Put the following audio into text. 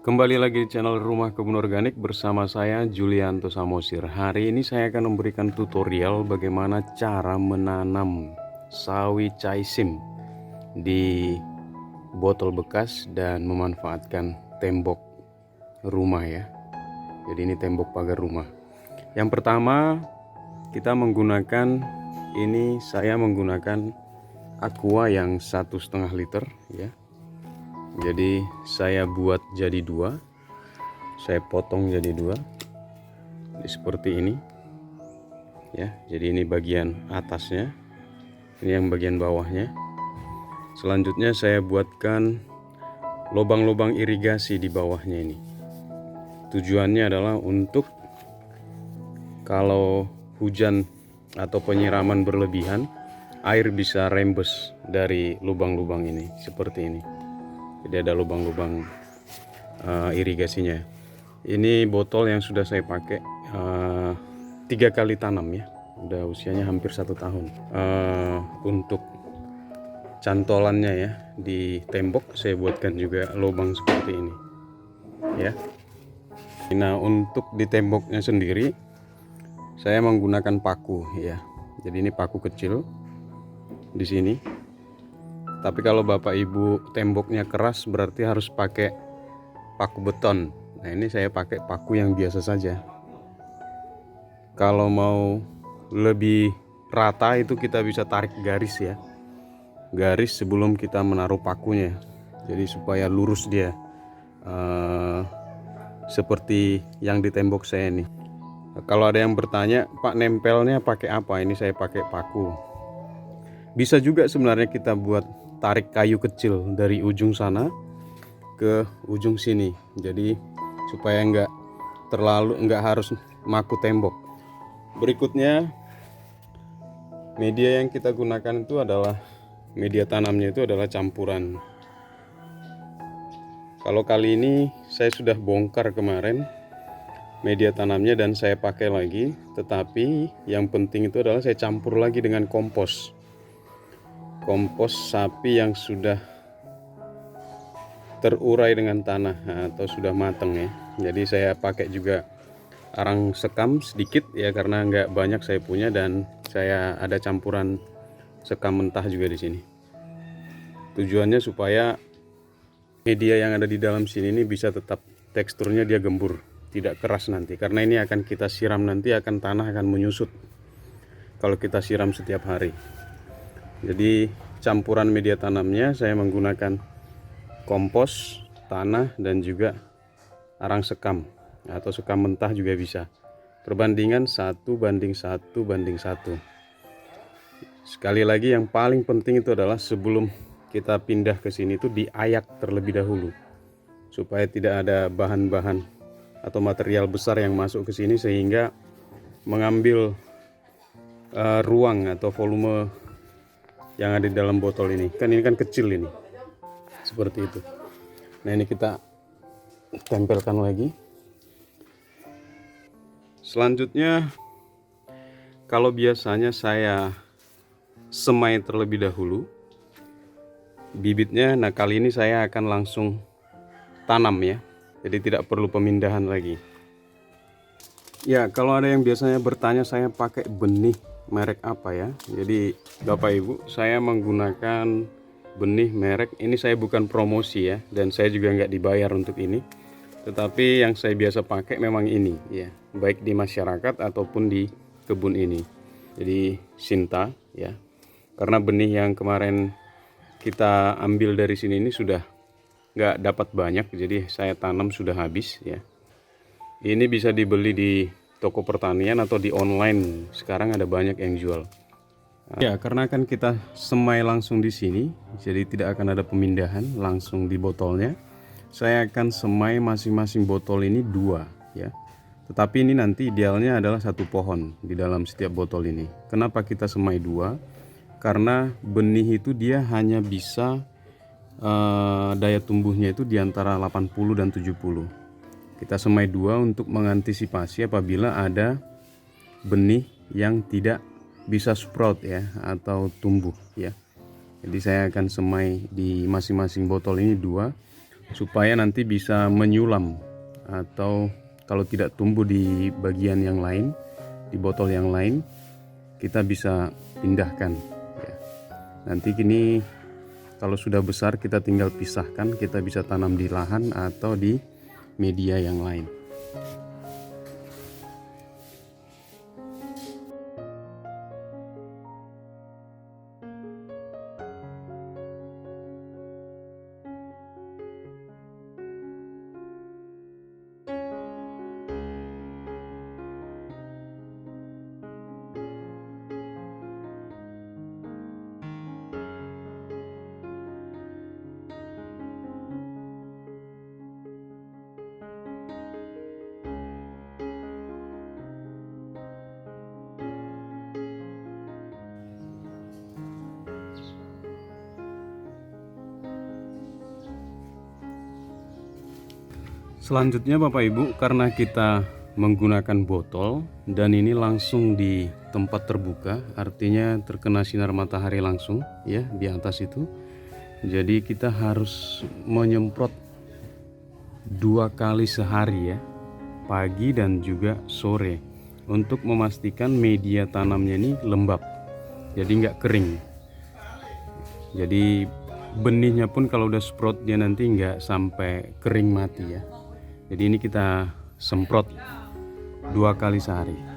Kembali lagi di channel Rumah Kebun Organik bersama saya Julianto Samosir. Hari ini saya akan memberikan tutorial bagaimana cara menanam sawi chaisim di botol bekas dan memanfaatkan tembok rumah ya. Jadi ini tembok pagar rumah. Yang pertama kita menggunakan saya menggunakan aqua yang 1,5 liter ya. Jadi saya buat jadi dua, saya potong jadi dua, seperti ini ya. Jadi ini bagian atasnya, ini yang bagian bawahnya. Selanjutnya saya buatkan lubang-lubang irigasi di bawahnya ini. Tujuannya adalah untuk kalau hujan atau penyiraman berlebihan, air bisa rembes dari lubang-lubang ini seperti ini. Jadi ada lubang-lubang irigasinya. Ini botol yang sudah saya pakai 3 kali tanam ya. Udah usianya hampir 1 tahun. Untuk cantolannya ya di tembok saya buatkan juga lubang seperti ini ya. Nah untuk di temboknya sendiri saya menggunakan paku ya. Jadi ini paku kecil di sini. Tapi kalau Bapak Ibu temboknya keras berarti harus pakai paku beton. Nah ini saya pakai paku yang biasa saja. Kalau mau lebih rata itu kita bisa tarik garis ya. Garis sebelum kita menaruh pakunya. Jadi supaya lurus dia. Seperti yang di tembok saya ini. Kalau ada yang bertanya, Pak nempelnya pakai apa? Ini saya pakai paku. Bisa juga sebenarnya kita buat tarik kayu kecil dari ujung sana ke ujung sini. Jadi supaya nggak harus maku tembok. Berikutnya media yang kita gunakan itu adalah media tanamnya itu adalah campuran. Kalau kali ini saya sudah bongkar kemarin media tanamnya dan saya pakai lagi, tetapi yang penting itu adalah saya campur lagi dengan kompos sapi yang sudah terurai dengan tanah atau sudah matang ya. Jadi saya pakai juga arang sekam sedikit ya karena nggak banyak saya punya, dan saya ada campuran sekam mentah juga di sini. Tujuannya supaya media yang ada di dalam sini ini bisa tetap teksturnya dia gembur, tidak keras nanti. Karena ini akan kita siram nanti, tanah akan menyusut kalau kita siram setiap hari. Jadi campuran media tanamnya saya menggunakan kompos, tanah, dan juga arang sekam atau sekam mentah juga bisa. Perbandingan 1:1:1. Sekali lagi yang paling penting itu adalah sebelum kita pindah ke sini itu diayak terlebih dahulu supaya tidak ada bahan-bahan atau material besar yang masuk ke sini sehingga mengambil ruang atau volume yang ada di dalam botol ini. Ini kan kecil ini. Seperti itu. Nah, ini kita tempelkan lagi. Selanjutnya kalau biasanya saya semai terlebih dahulu bibitnya. Nah, kali ini saya akan langsung tanam ya. Jadi tidak perlu pemindahan lagi. Ya, kalau ada yang biasanya bertanya saya pakai benih merek apa ya. Jadi Bapak Ibu, saya menggunakan benih merek ini. Saya bukan promosi ya, dan saya juga nggak dibayar untuk ini. Tetapi yang saya biasa pakai memang ini ya, baik di masyarakat ataupun di kebun ini. Jadi Sinta ya. Karena benih yang kemarin kita ambil dari sini ini sudah nggak dapat banyak, jadi saya tanam sudah habis ya. Ini bisa dibeli di toko pertanian atau di online, sekarang ada banyak yang jual. Ya, karena kan kita semai langsung di sini, jadi tidak akan ada pemindahan, langsung di botolnya. Saya akan semai masing-masing botol ini 2 ya. Tetapi ini nanti idealnya adalah 1 pohon di dalam setiap botol ini. Kenapa kita semai 2? Karena benih itu dia hanya bisa daya tumbuhnya itu di antara 80 dan 70. Kita semai 2 untuk mengantisipasi apabila ada benih yang tidak bisa sprout ya atau tumbuh ya. Jadi saya akan semai di masing-masing botol ini 2 supaya nanti bisa menyulam, atau kalau tidak tumbuh di bagian yang lain, di botol yang lain, kita bisa pindahkan ya. Nanti gini, kalau sudah besar kita tinggal pisahkan, kita bisa tanam di lahan atau di media yang lain. Selanjutnya Bapak Ibu, karena kita menggunakan botol dan ini langsung di tempat terbuka, artinya terkena sinar matahari langsung ya di atas itu. Jadi kita harus menyemprot 2 kali sehari ya, pagi dan juga sore, untuk memastikan media tanamnya ini lembab, jadi nggak kering. Jadi benihnya pun kalau udah sprout dia nanti nggak sampai kering mati ya. Jadi ini kita semprot 2 kali sehari.